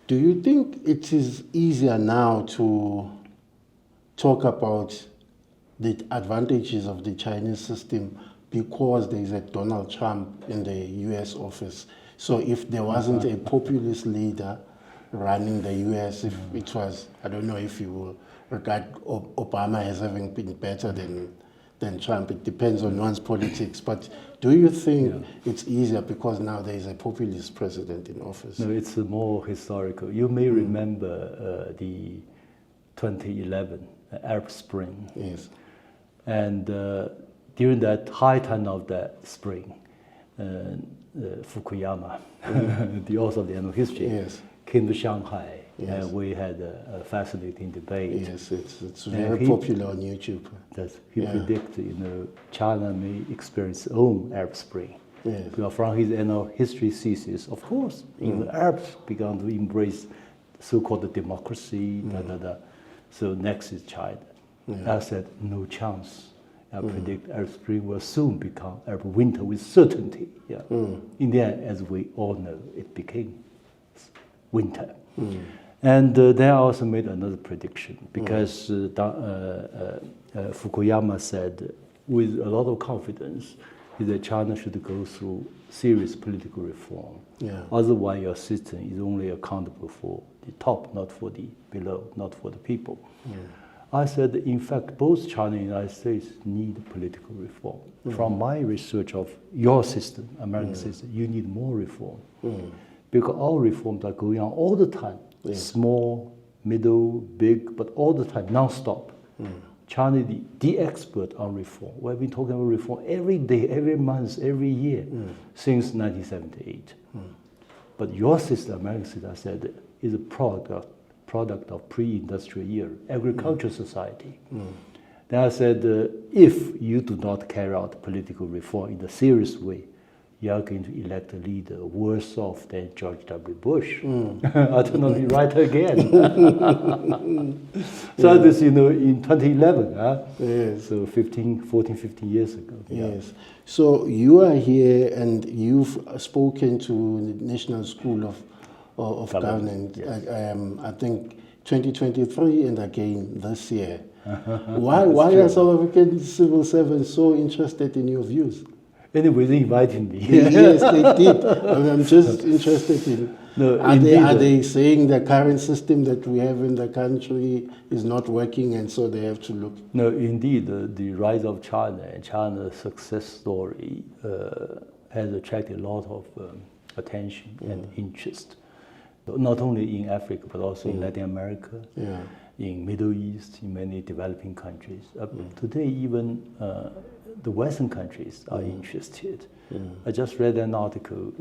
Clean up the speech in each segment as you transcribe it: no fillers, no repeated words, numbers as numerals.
Do you think it is easier now to talk about the advantages of the Chinese system because there is a Donald Trump in the US office? So if there wasn't a populist leader running the US, if it was, I don't know if you will regard Obama as having been better than Trump. It depends on one's politics. But do you think it's easier because now there is a populist president in office? No, it's more historical. You may remember the 2011 Arab Spring. Yes. And during that high time of that spring, Fukuyama, the author of the End of History, came to Shanghai. Yes. And we had a fascinating debate. Yes, it's very popular on YouTube. He predicted, China may experience its own Arab Spring. Yes. Because from his End of History thesis, of course, even Arabs began to embrace so-called democracy. So next is China. I said, no chance. I predict Arab Spring will soon become Arab Winter with certainty. In the end, as we all know, it became winter. And then I also made another prediction because Fukuyama said, with a lot of confidence, that China should go through serious political reform. Otherwise, your system is only accountable for the top, not for the below, not for the people. I said, in fact, both China and the United States need political reform. From my research of your system, American system, you need more reform. Because all reforms are going on all the time. Small, middle, big, but all the time, non-stop. China is the expert on reform. We've been talking about reform every day, every month, every year, since 1978. But your system, American system, I said, is a product of pre-industrial era, agricultural society. Then I said, if you do not carry out political reform in a serious way, you are going to elect a leader worse off than George W. Bush. I don't know, be right again. So this, in 2011, so 14, 15 years ago. Yes. So you are here and you've spoken to the National School of Government, I think 2023 and again this year. Why are South African civil servants so interested in your views? Anyway, they invited me. Yes, they did. I'm just interested in, are they saying the current system that we have in the country is not working and so they have to look? No, indeed, the rise of China and China's success story has attracted a lot of attention and interest. Not only in Africa, but also in Latin America, in Middle East, in many developing countries. Today, even the Western countries are interested. I just read an article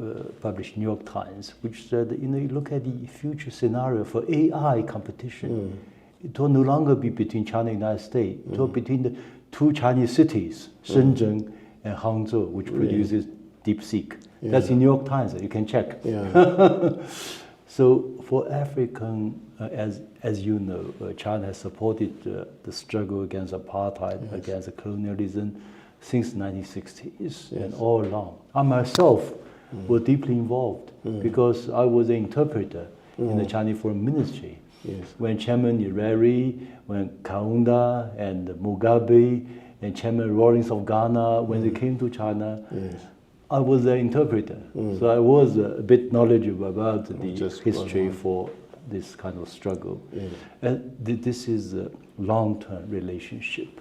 published in New York Times, which said, you look at the future scenario for AI competition. It will no longer be between China and the United States. It will be between the two Chinese cities, Shenzhen and Hangzhou, which produces DeepSeek. That's in New York Times. You can check. So for African, as you know, China has supported the struggle against apartheid, against colonialism since 1960s and all along. I myself was deeply involved because I was an interpreter in the Chinese Foreign Ministry. When Chairman Nyerere, when Kaunda and Mugabe and Chairman Rawlings of Ghana, when they came to China, I was an interpreter, so I was a bit knowledgeable about the history for this kind of struggle. And this is a long-term relationship.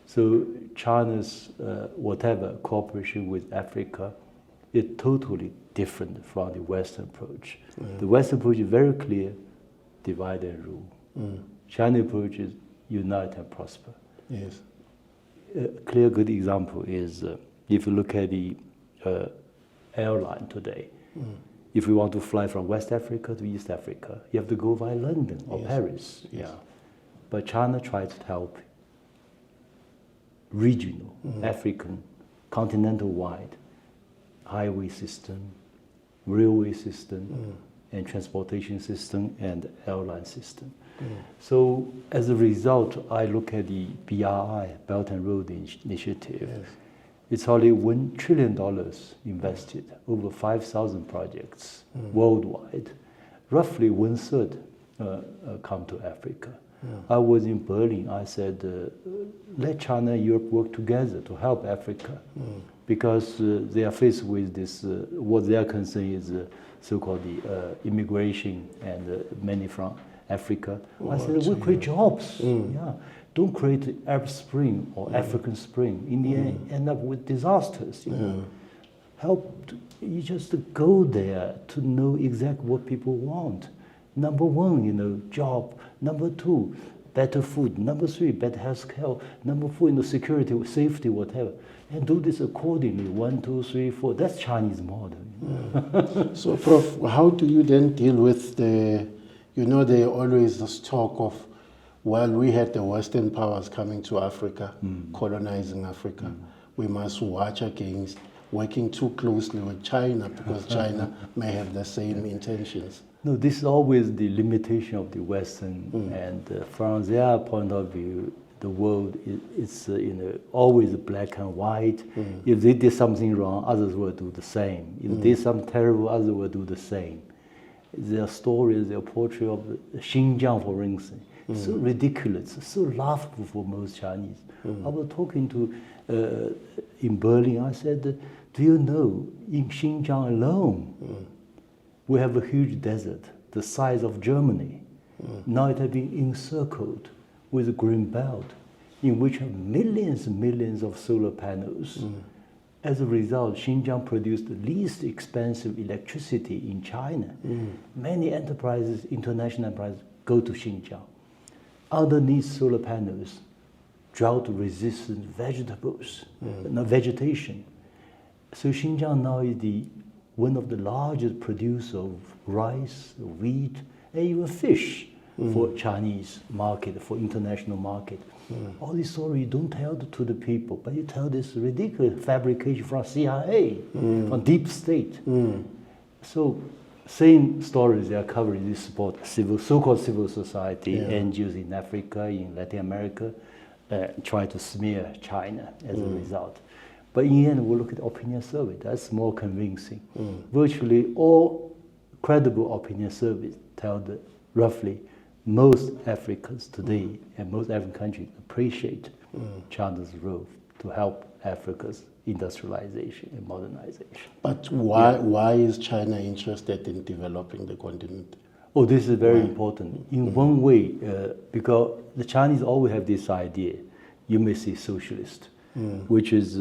So China's whatever cooperation with Africa is totally different from the Western approach. The Western approach is very clear, divide and rule. China's approach is unite and prosper. A clear good example is if you look at the airline today. If we want to fly from West Africa to East Africa, you have to go via London or Paris. But China tries to help regional, African, continental-wide highway system, railway system, and transportation system, and airline system. So as a result, I look at the BRI, Belt and Road Initiative. It's only $1 trillion invested, over 5,000 projects worldwide, roughly 1/3 come to Africa. I was in Berlin. I said, let China and Europe work together to help Africa, because they are faced with this. What their concern is so-called the immigration, and many from Africa. I said, we create jobs. Yeah, don't create Arab Spring or African Spring. In the end up with disasters. You know? Help. You just go there to know exactly what people want. Number one, you know, job. Number two, better food. Number three, better health care. Number four, you know, security, safety, whatever. And do this accordingly. 1, 2, 3, 4. That's Chinese model. So, Prof, how do you then deal with the, you know, there always this talk of, well, we had the Western powers coming to Africa, colonizing Africa. We must watch against working too closely with China, because China may have the same intentions. No, this is always the limitation of the Western, and from their point of view, the world is you know, always black and white. If they did something wrong, others will do the same. If they did something terrible, others will do the same. Their stories, their portrait of Xinjiang, for instance, so ridiculous, so laughable for most Chinese. I was talking to in Berlin. I said, do you know, in Xinjiang alone, we have a huge desert, the size of Germany. Now it has been encircled with a green belt, in which are millions and millions of solar panels. As a result, Xinjiang produced the least expensive electricity in China. Many enterprises, international enterprises, go to Xinjiang. Underneath solar panels, drought-resistant vegetables, vegetation. So Xinjiang now is one of the largest producers of rice, wheat, and even fish for Chinese market, for international market. All these stories you don't tell to the people, but you tell this ridiculous fabrication from CIA, from deep state. So same stories they are covering. They support so-called civil society, NGOs in Africa, in Latin America, try to smear China as a result. But in the end, we look at opinion survey. That's more convincing. Virtually all credible opinion surveys tell that roughly most Africans today and most African countries appreciate China's role to help Africa's industrialization and modernization. But why is China interested in developing the continent? Oh, this is very important. In one way, because the Chinese always have this idea, you may say socialist, which is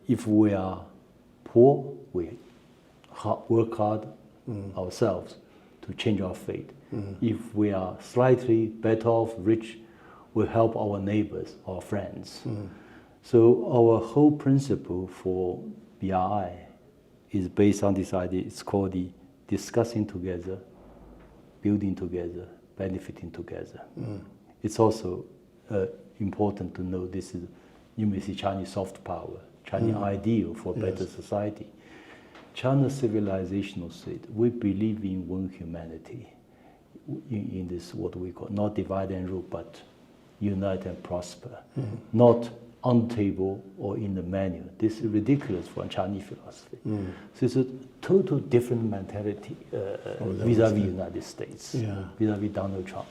if we are poor, we work hard ourselves to change our fate. If we are slightly better off, rich, we help our neighbors, our friends. So our whole principle for BRI is based on this idea. It's called the discussing together, building together, benefiting together. It's also important to know this is, you may see Chinese soft power, Chinese ideal for a better society. China's civilizational state, we believe in one humanity, in this what we call not divide and rule, but unite and prosper, not on table or in the menu. This is ridiculous for Chinese philosophy. So it's a total different mentality vis-a-vis United States, vis-a-vis Donald Trump.